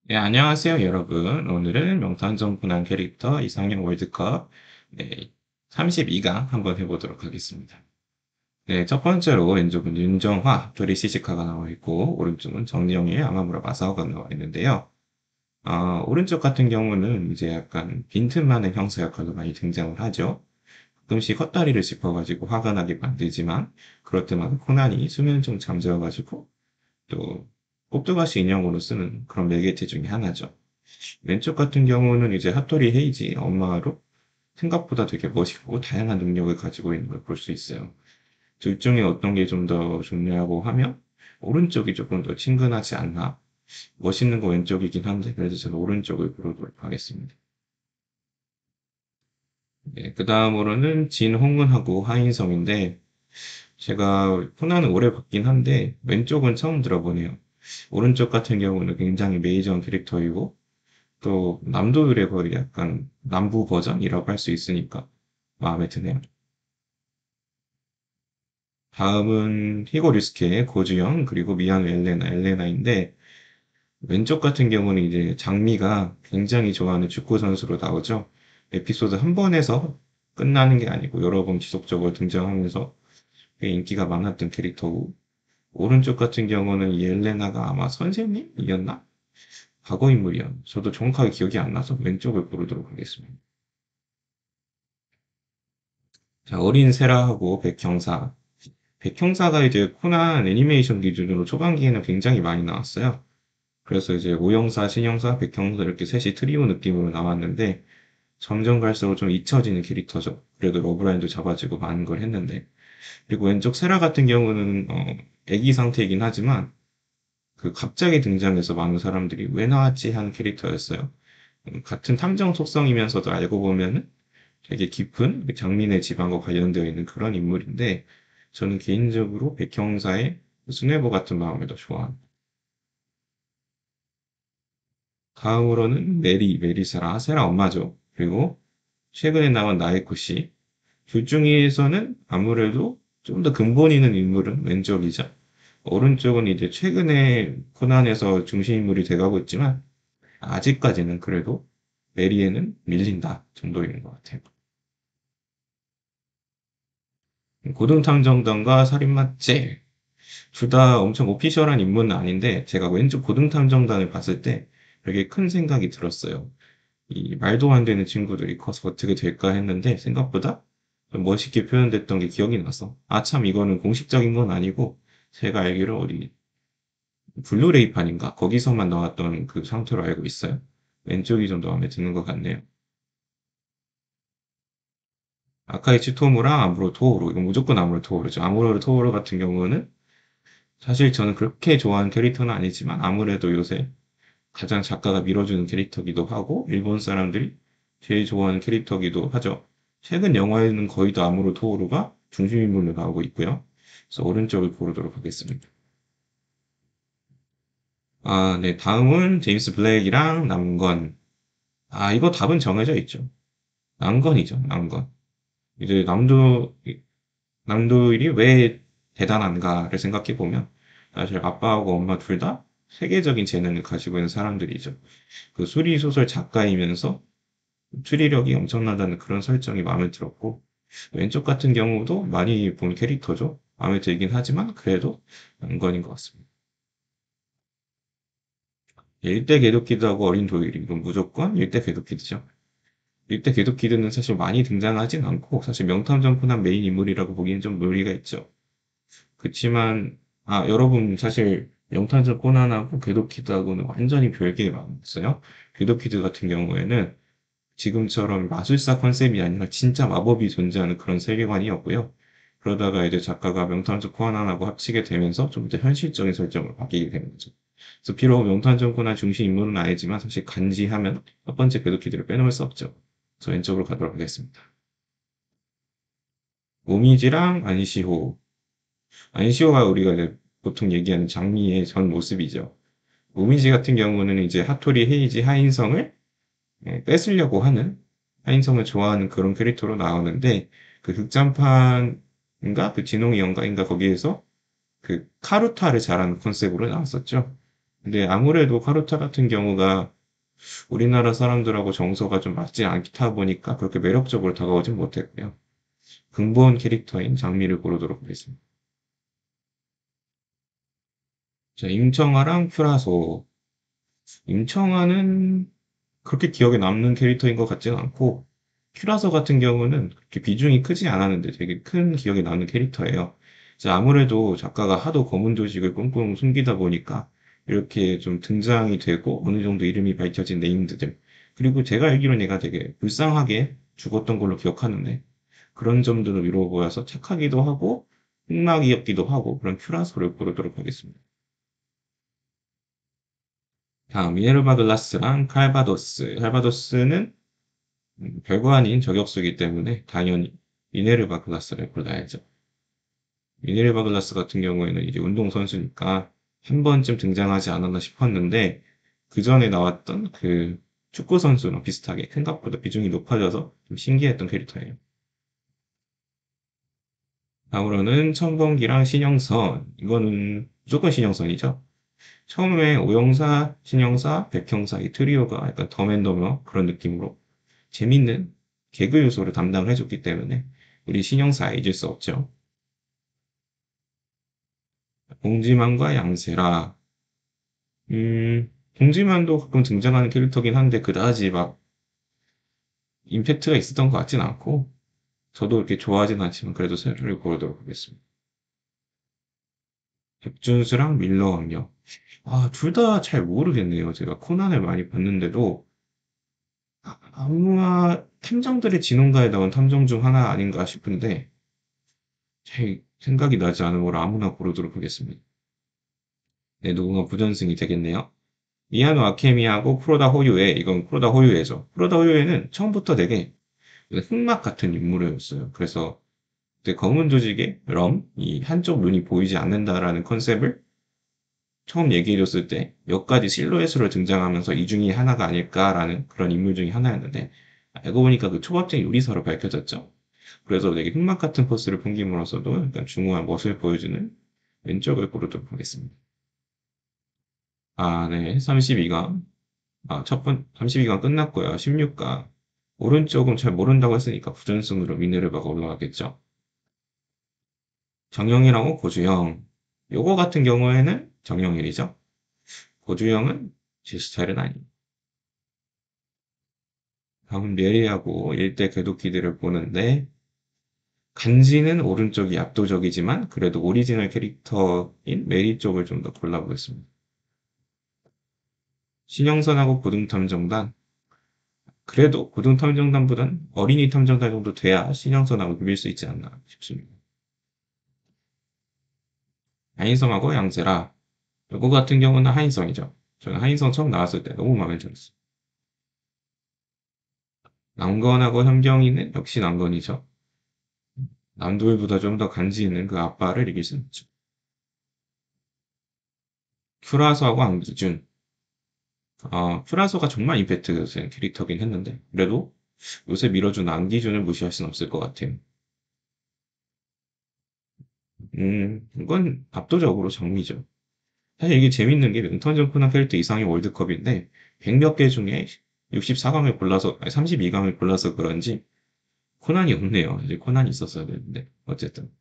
네, 안녕하세요, 여러분. 오늘은 명탐정코난 캐릭터 이상형 월드컵 32강 한번 해보도록 하겠습니다. 네, 첫 번째로 왼쪽은 윤정화, 조리 시식카가 나와 있고, 오른쪽은 정리영의 아마무라 마사오가 나와 있는데요. 오른쪽 같은 경우는 이제 약간 빈틈많은 형사 역할로 많이 등장을 하죠. 가끔씩 헛다리를 짚어가지고 화가 나게 만들지만, 그럴 때마다 코난이 수면 중 잠재워가지고, 또 꼭두가시 인형으로 쓰는 그런 매개체 중에 하나죠. 왼쪽 같은 경우는 이제 핫토리 헤이지 엄마로 생각보다 되게 멋있고 다양한 능력을 가지고 있는 걸 볼 수 있어요. 둘 중에 어떤 게 좀 더 좋냐고 하면 오른쪽이 조금 더 친근하지 않나. 멋있는 거 왼쪽이긴 한데 그래서 저는 오른쪽을 고르도록 하겠습니다. 네, 그 다음으로는 진홍은하고 하인성인데 제가 코난을 오래 봤긴 한데 왼쪽은 처음 들어보네요. 오른쪽 같은 경우는 굉장히 메이저한 캐릭터이고 또 남도율의 거의 약간 남부 버전이라고 할 수 있으니까 마음에 드네요. 다음은 히고 류스케, 고주영, 그리고 미야노 엘레나인데 왼쪽 같은 경우는 이제 장미가 굉장히 좋아하는 축구 선수로 나오죠. 에피소드 한 번에서 끝나는 게 아니고 여러 번 지속적으로 등장하면서 꽤 인기가 많았던 캐릭터고 오른쪽 같은 경우는 이 엘레나가 아마 선생님이었나? 과거 인물이요. 저도 정확하게 기억이 안 나서 왼쪽을 고르도록 하겠습니다. 자, 어린 세라하고 백형사. 백형사가 이제 코난 애니메이션 기준으로 초반기에는 굉장히 많이 나왔어요. 그래서 이제 오형사, 신형사, 백형사 이렇게 셋이 트리오 느낌으로 나왔는데 점점 갈수록 좀 잊혀지는 캐릭터죠. 그래도 러브라인도 잡아주고 많은 걸 했는데. 그리고 왼쪽 세라 같은 경우는 애기 상태이긴 하지만 그 갑자기 등장해서 많은 사람들이 왜 나왔지 하는 캐릭터였어요. 같은 탐정 속성이면서도 알고 보면은 되게 깊은 그 장민의 집안과 관련되어 있는 그런 인물인데 저는 개인적으로 백형사의 수뇌보 같은 마음을 더 좋아합니다. 다음으로는 메리사라, 세라 엄마죠. 그리고 최근에 나온 나에코 씨. 둘 중에서는 아무래도 좀 더 근본 있는 인물은 왼쪽이죠. 오른쪽은 이제 최근에 코난에서 중심 인물이 돼가고 있지만 아직까지는 그래도 메리에는 밀린다 정도인 것 같아요. 고등탐정단과 살인마죄 둘 다 엄청 오피셜한 인물은 아닌데 제가 왼쪽 고등탐정단을 봤을 때 되게 큰 생각이 들었어요. 이 말도 안 되는 친구들이 커서 어떻게 될까 했는데 생각보다 좀 멋있게 표현됐던 게 기억이 나서 아 참 이거는 공식적인 건 아니고 제가 알기로 어디 블루레이판인가 거기서만 나왔던 그 상태로 알고 있어요. 왼쪽이 좀 더 마음에 드는 것 같네요. 아카이치 토무랑 아무로 토오루 이건 무조건 아무로 토오루죠. 아무로 토오루 같은 경우는 사실 저는 그렇게 좋아하는 캐릭터는 아니지만 아무래도 요새 가장 작가가 밀어주는 캐릭터기도 하고 일본 사람들이 제일 좋아하는 캐릭터기도 하죠. 최근 영화에는 거의 다 아무로 토오루가 중심인물로 나오고 있고요. 그래서 오른쪽을 고르도록 하겠습니다. 아, 네. 다음은 제임스 블랙이랑 남건. 아, 이거 답은 정해져 있죠. 남건이죠. 남건. 이제 남도일이 왜 대단한가를 생각해 보면 사실 아빠하고 엄마 둘 다 세계적인 재능을 가지고 있는 사람들이죠. 그 수리소설 작가이면서 추리력이 엄청나다는 그런 설정이 마음에 들었고, 왼쪽 같은 경우도 많이 본 캐릭터죠. 마음에 들긴 하지만, 그래도 난관인 것 같습니다. 일대 궤도키드하고 어린 도일이, 이건 무조건 일대 궤도키드죠. 일대 궤도키드는 사실 많이 등장하진 않고, 사실 명탐정 코난 메인 인물이라고 보기엔 좀 무리가 있죠. 그치만, 아, 여러분, 사실 명탐정 코난하고 궤도키드하고는 완전히 별개의 마음이 있어요. 궤도키드 같은 경우에는 지금처럼 마술사 컨셉이 아니라 진짜 마법이 존재하는 그런 세계관이었고요. 그러다가 이제 작가가 명탐정 코난하고 합치게 되면서 좀 더 현실적인 설정으로 바뀌게 되는 거죠. 그래서 비록 명탐정 코난 중심 인물은 아니지만 사실 간지하면 첫 번째 궤도키드를 빼놓을 수 없죠. 그래서 왼쪽으로 가도록 하겠습니다. 오미지랑 안시호. 안시호가 우리가 이제 보통 얘기하는 장미의 전 모습이죠. 오미지 같은 경우는 이제 하토리 헤이지 하인성을 뺏으려고 하는 하인성을 좋아하는 그런 캐릭터로 나오는데 그 극장판인가 그 진홍이 연가인가 거기에서 그 카루타를 잘하는 컨셉으로 나왔었죠. 근데 아무래도 카루타 같은 경우가 우리나라 사람들하고 정서가 좀 맞지 않다 보니까 그렇게 매력적으로 다가오진 못했고요. 근본 캐릭터인 장미를 고르도록 하겠습니다. 자, 임청아랑 큐라소. 임청아는 그렇게 기억에 남는 캐릭터인 것 같지는 않고, 큐라소 같은 경우는 그렇게 비중이 크지 않았는데 되게 큰 기억에 남는 캐릭터예요. 자, 아무래도 작가가 하도 검은 조직을 꽁꽁 숨기다 보니까 이렇게 좀 등장이 되고 어느 정도 이름이 밝혀진 네임드들. 그리고 제가 알기로는 얘가 되게 불쌍하게 죽었던 걸로 기억하는데 그런 점들을 이루어 보여서 착하기도 하고 흑막이었기도 하고 그런 큐라소를 고르도록 하겠습니다. 다음 미네르바 글라스랑 칼바도스. 칼바도스는 별거 아닌 저격수이기 때문에 당연히 미네르바 글라스를 골라야죠. 미네르바 글라스 같은 경우에는 이제 운동선수니까 한 번쯤 등장하지 않았나 싶었는데 그 전에 나왔던 그 축구 선수랑 비슷하게 생각보다 비중이 높아져서 좀 신기했던 캐릭터예요. 다음으로는 천범기랑 신영선. 이거는 무조건 신영선이죠. 처음에 오영사, 신영사, 백형사 이 트리오가 약간 덤앤더머 그런 느낌으로 재밌는 개그 요소를 담당을 해줬기 때문에 우리 신영사 잊을 수 없죠. 봉지만과 양세라. 봉지만도 가끔 등장하는 캐릭터긴 한데 그다지 막 임팩트가 있었던 것 같진 않고 저도 그렇게 좋아하진 않지만 그래도 세를 고르도록 하겠습니다. 백준수랑 밀러 왕녀. 아, 둘 다 잘 모르겠네요. 제가 코난을 많이 봤는데도 아마 탐정들의 진원가에 나온 탐정 중 하나 아닌가 싶은데 제 생각이 나지 않은 걸 아무나 고르도록 하겠습니다. 네, 누군가 부전승이 되겠네요. 미야노 아케미하고 프로다 호유에, 이건 프로다 호유에죠. 프로다 호유에는 처음부터 되게 흑막 같은 인물이었어요. 그래서 그때 검은 조직의 럼, 이 한쪽 눈이 보이지 않는다라는 컨셉을 처음 얘기해줬을 때 몇 가지 실루엣으로 등장하면서 이 중에 하나가 아닐까라는 그런 인물 중에 하나였는데 알고 보니까 그 초밥쟁이 요리사로 밝혀졌죠. 그래서 되게 흑막 같은 포스를 풍김으로써도 약간 중후한 멋을 보여주는 왼쪽을 고르도록 하겠습니다. 아, 네. 32강. 32강 끝났고요. 16강. 오른쪽은 잘 모른다고 했으니까 부전승으로 미네르바가 올라가겠죠. 정영이라고 고주영. 요거 같은 경우에는 정영일이죠. 고주영은 제 스타일은 아닙니다. 다음은 메리하고 일대 궤도키드를 보는데 간지는 오른쪽이 압도적이지만 그래도 오리지널 캐릭터인 메리 쪽을 좀 더 골라보겠습니다. 신영선하고 고등탐정단. 그래도 고등탐정단보단 어린이 탐정단 정도 돼야 신영선하고 비빌 수 있지 않나 싶습니다. 하인성하고 양세라. 요거 같은 경우는 하인성이죠. 저는 하인성 처음 나왔을 때 너무 마음에 들었어요. 남건하고 현경이는 역시 남건이죠. 남도일보다 좀 더 간지 있는 그 아빠를 이길 수 있죠. 큐라소하고 안기준. 큐라소가 정말 임팩트 센 캐릭터긴 했는데 그래도 요새 밀어준 안기준을 무시할 수는 없을 것 같아요. 이건 압도적으로 정미죠. 사실 이게 재밌는 게 윈터전 코난 캐릭터 이상의 월드컵인데 100 몇 개 중에 64강을 골라서 아니 32강을 골라서 그런지 코난이 없네요. 이제 코난이 있었어야 되는데 어쨌든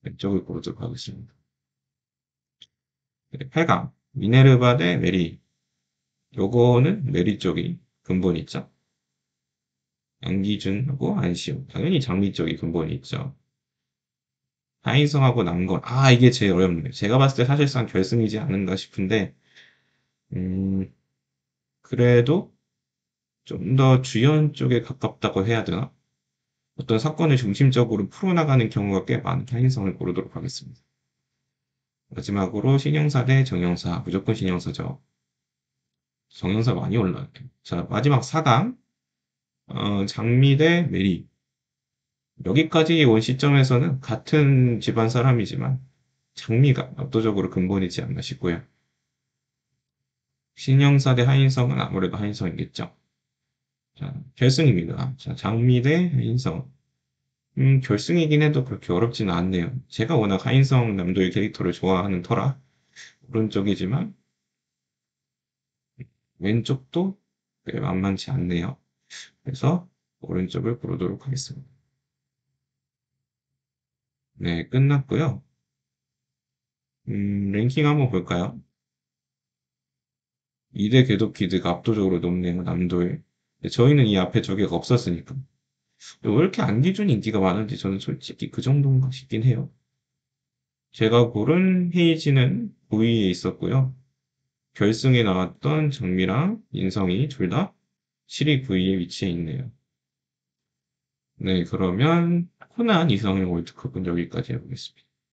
왼쪽을 고르도록 하겠습니다. 8강 미네르바 대 메리. 요거는 메리 쪽이 근본이 있죠. 양기준하고 안시호. 당연히 장미 쪽이 근본이 있죠. 하인성하고 남건. 이게 제일 어렵네요. 제가 봤을 때 사실상 결승이지 않은가 싶은데 음, 그래도 좀 더 주연 쪽에 가깝다고 해야 되나? 어떤 사건을 중심적으로 풀어나가는 경우가 꽤 많은 하인성을 고르도록 하겠습니다. 마지막으로 신형사 대 정형사. 무조건 신형사죠. 정형사 많이 올라요. 자, 마지막 4강. 장미 대 메리. 여기까지 온 시점에서는 같은 집안 사람이지만 장미가 압도적으로 근본이지 않나 싶고요. 신형사 대 하인성은 아무래도 하인성이겠죠. 자, 결승입니다. 자, 장미 대 하인성. 결승이긴 해도 그렇게 어렵지는 않네요. 제가 워낙 하인성 남도의 캐릭터를 좋아하는 터라 오른쪽이지만 왼쪽도 꽤 만만치 않네요. 그래서 오른쪽을 고르도록 하겠습니다. 네, 끝났고요. 랭킹 한번 볼까요? 2대 궤도키드가 압도적으로 높네요, 남도에. 근데 저희는 이 앞에 저기가 없었으니까. 왜 이렇게 안기준 인기가 많은지 저는 솔직히 그 정도인가 싶긴 해요. 제가 고른 헤이지는 9위에 있었고요. 결승에 나왔던 정미랑 인성이 둘 다 7위, 9위에 위치해 있네요. 네, 그러면 코난 이성의 월드컵은 여기까지 해보겠습니다.